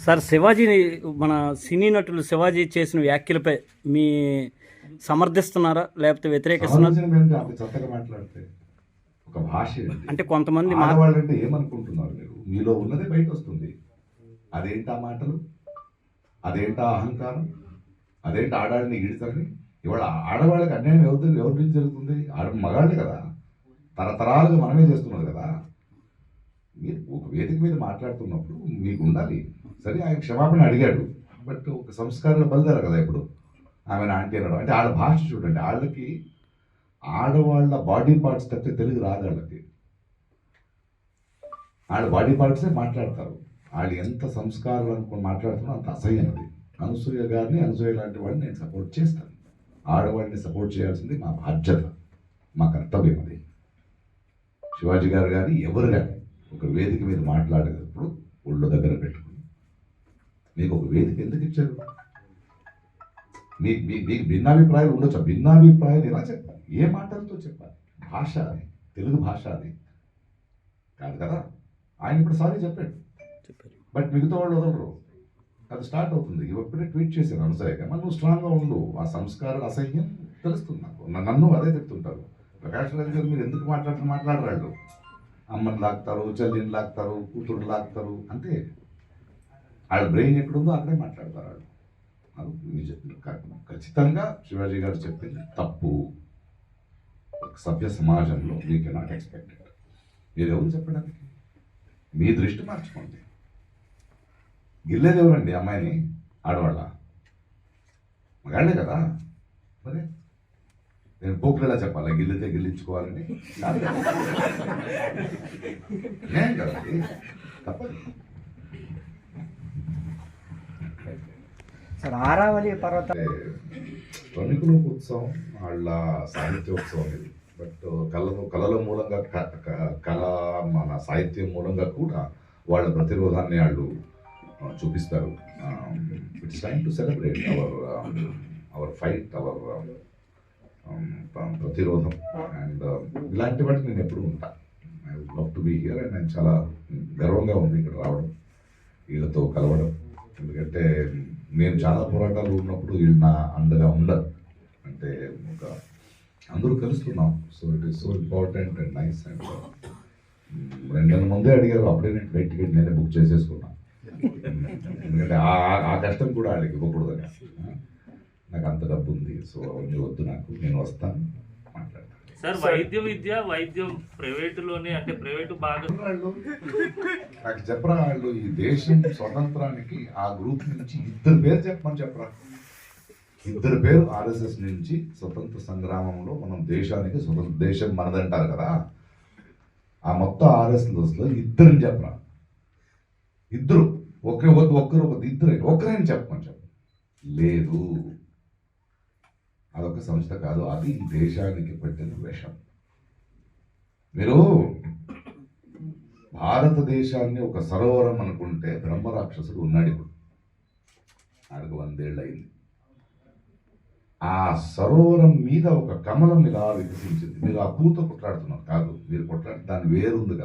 Sir శివాజీని మన సినీ నటులు శివాజీ చేసిన వ్యాఖ్యలపై మీ సమర్థిస్తున్నారా లేకపోతే వ్యతిరేకిస్తున్నారా? చక్కగా మాట్లాడితే ఒక భాష అంటే కొంతమంది ఆడవాళ్ళంటే ఏమనుకుంటున్నారు మీరు? మీలో ఉన్నదే బయట వస్తుంది. అదేంటా మాటలు, అదేంటా అహంకారం, అదేంటి ఆడాడిని ఈడతారని. ఇవాళ ఆడవాళ్ళకి అన్యాయం ఎవరి నుంచి జరుగుతుంది? మగాళ్ళే కదా, తరతరాలుగా మనమే చేస్తున్నది కదా. మీరు ఒక వేదిక మీద మాట్లాడుతున్నప్పుడు మీకు ఉండాలి. సరే, ఆయన క్షమాపణ అడిగాడు, బట్ ఒక సంస్కారాలు బలిదారు కదా. ఇప్పుడు ఆమెను ఆంటీ అనడం అంటే వాళ్ళ భాష చూడండి. వాళ్ళకి ఆడవాళ్ళ బాడీ పార్ట్స్ తప్పితే తెలుగు రాదు వాళ్ళకి. వాళ్ళ బాడీ పార్ట్సే మాట్లాడతారు. వాళ్ళు ఎంత సంస్కారాలు అనుకుని మాట్లాడుతున్నా అంత అసహ్యం అది. అనసూయ గారిని, అనసూయ లాంటి వాళ్ళని నేను సపోర్ట్ చేస్తాను. ఆడవాళ్ళని సపోర్ట్ చేయాల్సింది మా బాధ్యత, మా కర్తవ్యం అది. శివాజీ గారు కానీ ఎవరు కానీ ఒక వేదిక మీద మాట్లాడేటప్పుడు ఒళ్ళు దగ్గర పెట్టుకుని, మీకు ఒక వేదిక ఎందుకు ఇచ్చారు? మీకు భిన్నాభిప్రాయాలు ఉండొచ్చు. భిన్నాభిప్రాయాలు ఎలా చెప్పాలి? ఏ మాటలతో చెప్పాలి? భాష అది, తెలుగు భాష అది కాదు కదా. ఆయన ఇప్పుడు సారీ చెప్పాడు, బట్ మిగతా వాళ్ళు వదలరు. అది స్టార్ట్ అవుతుంది. ఇప్పుడే ట్వీట్ చేశాను అనసూయగా, మరి నువ్వు స్ట్రాంగ్గా ఉండు. ఆ సంస్కారాల అసహ్యం తెలుస్తుంది నాకు. నన్ను అదే చెప్తుంటారు. ప్రకాష్ రాజు గారు మీరు ఎందుకు మాట్లాడరాళ్ళు? అమ్మని లాగుతారు, చెల్లిని లాగుతారు, కూతురు లాగుతారు, అంతే. వాళ్ళ బ్రెయిన్ ఎక్కడుందో అక్కడే మాట్లాడతారు వాళ్ళు. ఖచ్చితంగా శివాజీ గారు చెప్పింది తప్పు. సభ్య సమాజంలో వీ కెనాట్ ఎక్స్పెక్టెడ్. మీరు ఎవరు చెప్పడానికి? మీ దృష్టి మార్చుకోండి. గిల్లేది ఎవరండి అమ్మాయిని? ఆడవాళ్ళ? మగాళ్ళే కదా. మరి నేను పోకులేలా చెప్పాలి, గిల్లితే గిల్లించుకోవాలని? ఏం కదండి, తప్పదు. ఆరావళి పర్వత శ్రమికుల ఉత్సవం వాళ్ళ సాహిత్యోత్సవం ఇది. బట్ కళల మూలంగా కళ మన సాహిత్యం మూలంగా కూడా వాళ్ళ ప్రతిరోధాన్ని వాళ్ళు చూపిస్తారు. It's time to celebrate our fight, our ప్రతిరోధం. అండ్ ఇలాంటి వాటికి నేను ఎప్పుడు ఉంటా. I would love to be here. And నేను చాలా గర్వంగా ఉంది ఇక్కడ రావడం, వీళ్ళతో కలవడం. ఎందుకంటే నేను చాలా పోరాటాలు ఉన్నప్పుడు వీళ్ళు నా అండగా ఉండరు. అంటే ఒక అందరూ కలుస్తున్నాం. So it is so important and nice. And 2 నెలల ముందే అడిగారు, అప్పుడే నేను ఫ్లైట్ టికెట్ నేనే బుక్ చేసేసుకున్నాను. ఎందుకంటే ఆ కష్టం కూడా వాళ్ళకి ఇవ్వకూడదని. నాకు అంత డబ్బు ఉంది, సో అవన్నీ వద్దు నాకు, నేను వస్తాను, మాట్లాడతాను. సార్, వైద్యం ప్రైవేటులోనే, అంటే ప్రైవేటు బాగా నాకు చెప్పరా వాళ్ళు ఈ దేశం స్వతంత్రానికి ఆ గ్రూప్ నుంచి 2 పేరు చెప్పమని చెప్పరా. 2 పేరు ఆర్ఎస్ఎస్ నుంచి స్వతంత్ర సంగ్రామంలో మనం దేశానికి స్వతంత్ర దేశం మనదంటారు కదా. ఆ మొత్తం ఆర్ఎస్ఎస్ లో 2 చెప్పరా. 2 ఒక్కరైనా చెప్పమని చెప్ప. లేదు, అదొక సంస్థ కాదు, అది ఈ దేశానికి పెట్టిన విషం. మీరు భారతదేశాన్ని ఒక సరోవరం అనుకుంటే బ్రహ్మరాక్షసుడు ఉన్నాడు. ఇప్పుడు ఆడికి 100 ఏళ్ళు అయింది. ఆ సరోవరం మీద ఒక కమలం ఇలా వికసించింది. మీరు ఆ పూత కొట్లాడుతున్నారు కాదు, మీరు కొట్లాడి దాని వేరుంది కదా.